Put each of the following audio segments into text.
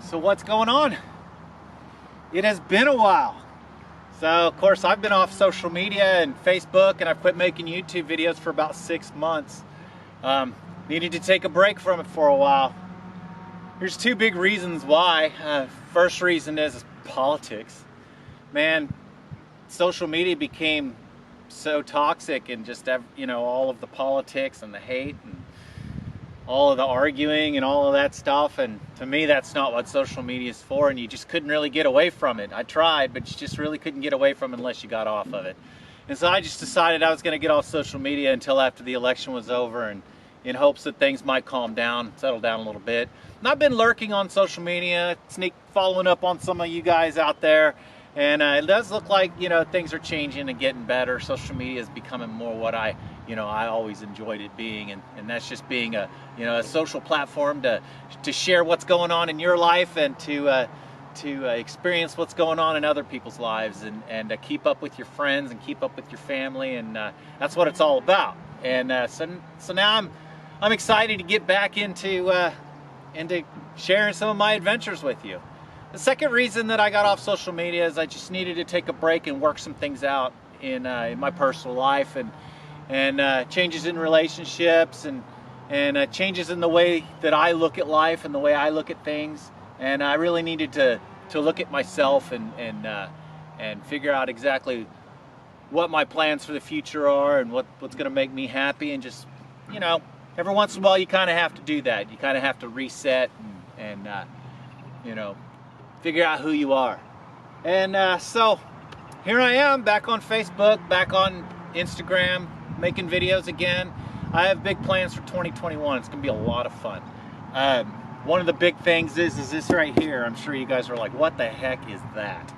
So what's going on? It has been a while. So of course I've been off social media and Facebook, and I've quit making YouTube videos for about 6 months. Needed to take a break from it for a while. There's two big reasons why. First reason is politics. Man, social media became so toxic, and just all of the politics and the hate and all of the arguing and all of that stuff, and to me that's not what social media is for, and you just couldn't really get away from it. I tried, but you just really couldn't get away from it unless you got off of it. And so I just decided I was going to get off social media until after the election was over, and in hopes that things might calm down, settle down a little bit. And I've been lurking on social media, following up on some of you guys out there, and it does look like things are changing and getting better. Social media is becoming more what I always enjoyed it being, and that's just being a social platform to share what's going on in your life, and to experience what's going on in other people's lives, and to keep up with your friends and keep up with your family, and that's what it's all about. And so now I'm excited to get back into sharing some of my adventures with you. The second reason that I got off social media is I just needed to take a break and work some things out in my personal life, and changes in relationships, and changes in the way that I look at life and the way I look at things. And I really needed to look at myself and figure out exactly what my plans for the future are, and what's going to make me happy. And just every once in a while you kind of have to do that. You kind of have to reset and figure out who you are. And so here I am, back on Facebook, back on Instagram, making videos again. I have big plans for 2021. It's gonna be a lot of fun. One of the big things is this right here. I'm sure you guys are like, what the heck is that?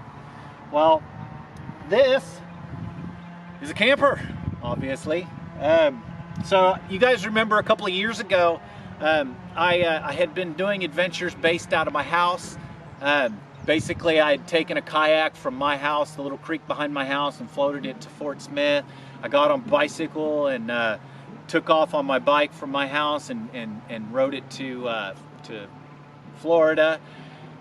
Well, this is a camper, obviously. So you guys remember a couple of years ago, I had been doing adventures based out of my house. Basically, I had taken a kayak from my house, the little creek behind my house, and floated it to Fort Smith. I got on a bicycle and took off on my bike from my house and rode it to Florida.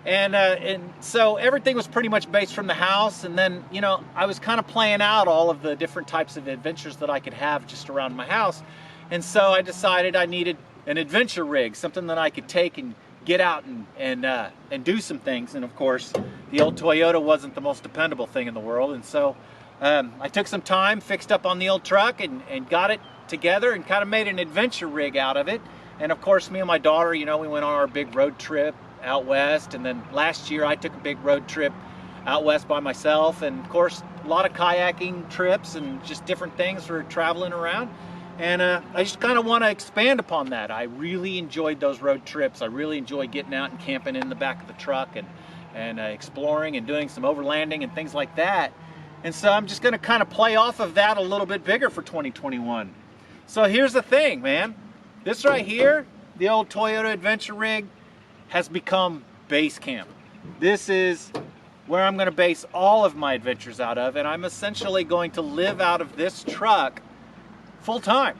And so everything was pretty much based from the house. And then, I was kind of playing out all of the different types of adventures that I could have just around my house. And so I decided I needed an adventure rig, something that I could take and get out and do some things. And of course, the old Toyota wasn't the most dependable thing in the world. And so I took some time, fixed up on the old truck, and got it together and kind of made an adventure rig out of it. And of course, me and my daughter, we went on our big road trip out west. And then last year I took a big road trip out west by myself. And of course, a lot of kayaking trips and just different things for traveling around. And I just kind of want to expand upon that. I really enjoyed those road trips. I really enjoyed getting out and camping in the back of the truck and exploring and doing some overlanding and things like that. And so I'm just going to kind of play off of that a little bit bigger for 2021. So here's the thing, man. This right here, the old Toyota Adventure rig, has become Basecamp. This is where I'm going to base all of my adventures out of, and I'm essentially going to live out of this truck full time,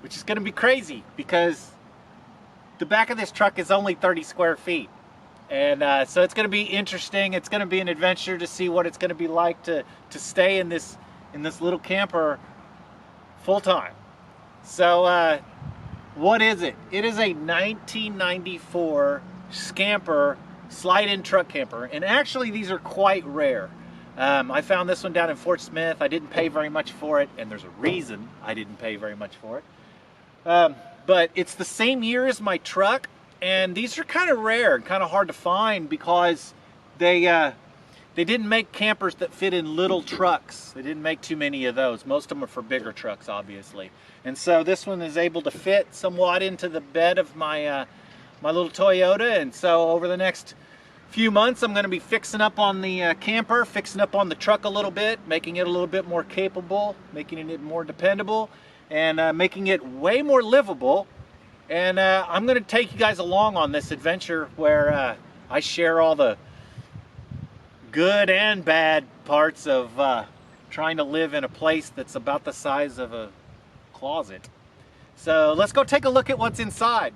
which is going to be crazy because the back of this truck is only 30 square feet. And so it's going to be interesting. It's going to be an adventure to see what it's going to be like to stay in this little camper full time. So what is it? It is a 1994 Scamper slide-in truck camper, and actually these are quite rare. I found this one down in Fort Smith. I didn't pay very much for it, and there's a reason I didn't pay very much for it. But it's the same year as my truck, and these are kind of rare and kind of hard to find because they they didn't make campers that fit in little trucks. They didn't make too many of those. Most of them are for bigger trucks, obviously. And so this one is able to fit somewhat into the bed of my my little Toyota. And so over the next few months, I'm going to be fixing up on the camper, fixing up on the truck a little bit, making it a little bit more capable, making it more dependable, and making it way more livable. And I'm going to take you guys along on this adventure where I share all the good and bad parts of trying to live in a place that's about the size of a closet. So let's go take a look at what's inside.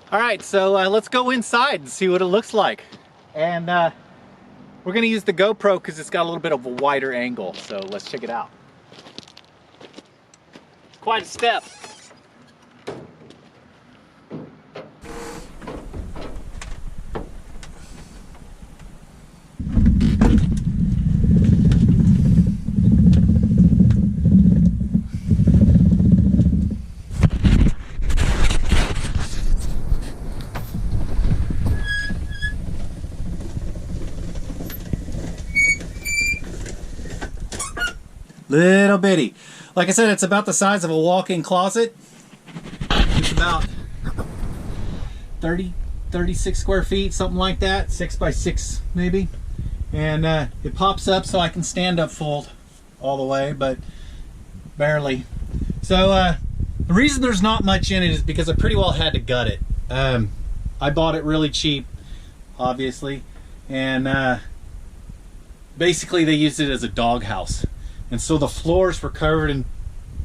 All right, so let's go inside and see what it looks like. And we're gonna use the GoPro because it's got a little bit of a wider angle. So let's check it out. It's quite a step. Little bitty. Like I said, it's about the size of a walk-in closet. It's about 36 square feet, something like that. 6 by 6 maybe. And it pops up so I can stand up fold all the way, but barely. So the reason there's not much in it is because I pretty well had to gut it. I bought it really cheap, obviously, and basically they used it as a doghouse. And so the floors were covered in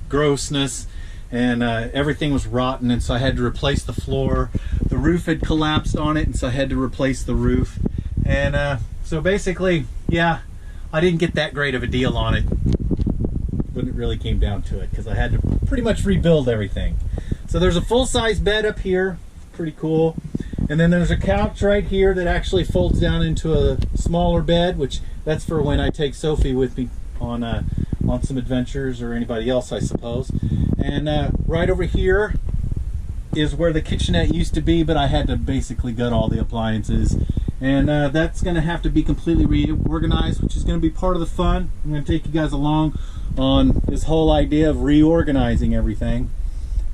grossness, and everything was rotten, and so I had to replace the floor. The roof had collapsed on it, and so I had to replace the roof. And so basically, yeah, I didn't get that great of a deal on it when it really came down to it, because I had to pretty much rebuild everything. So there's a full-size bed up here, pretty cool. And then there's a couch right here that actually folds down into a smaller bed, which that's for when I take Sophie with me on some adventures, or anybody else, I suppose. And right over here is where the kitchenette used to be, but I had to basically gut all the appliances, and that's going to have to be completely reorganized, which is going to be part of the fun. I'm going to take you guys along on this whole idea of reorganizing everything.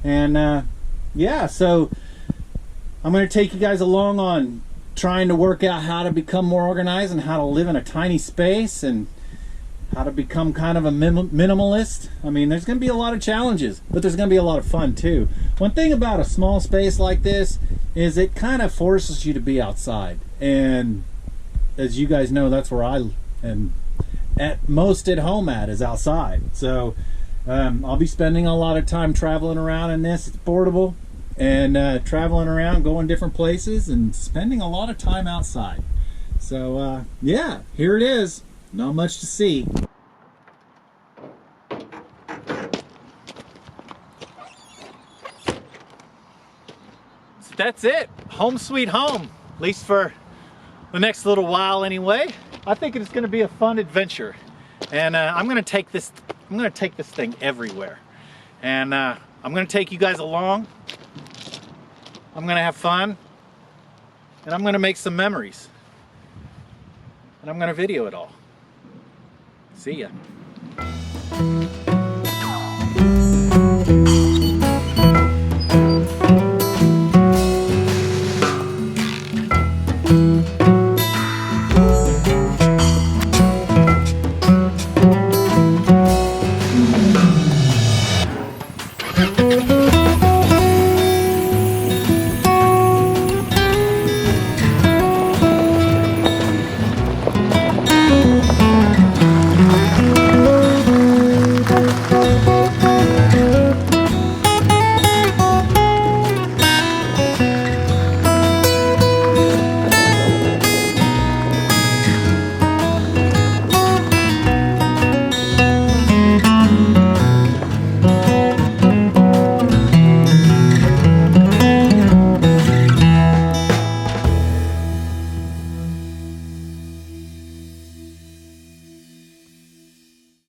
And yeah, so I'm going to take you guys along on trying to work out how to become more organized and how to live in a tiny space, and how to become kind of a minimalist. I mean, there's going to be a lot of challenges, but there's going to be a lot of fun too. One thing about a small space like this is it kind of forces you to be outside. And as you guys know, that's where I am at most at home at, is outside. So I'll be spending a lot of time traveling around in this. It's portable, and traveling around, going different places, and spending a lot of time outside. So yeah, here it is. Not much to see. So that's it. Home sweet home. At least for the next little while anyway. I think it's going to be a fun adventure. And I'm going to take this thing everywhere. And I'm going to take you guys along. I'm going to have fun. And I'm going to make some memories. And I'm going to video it all. See ya.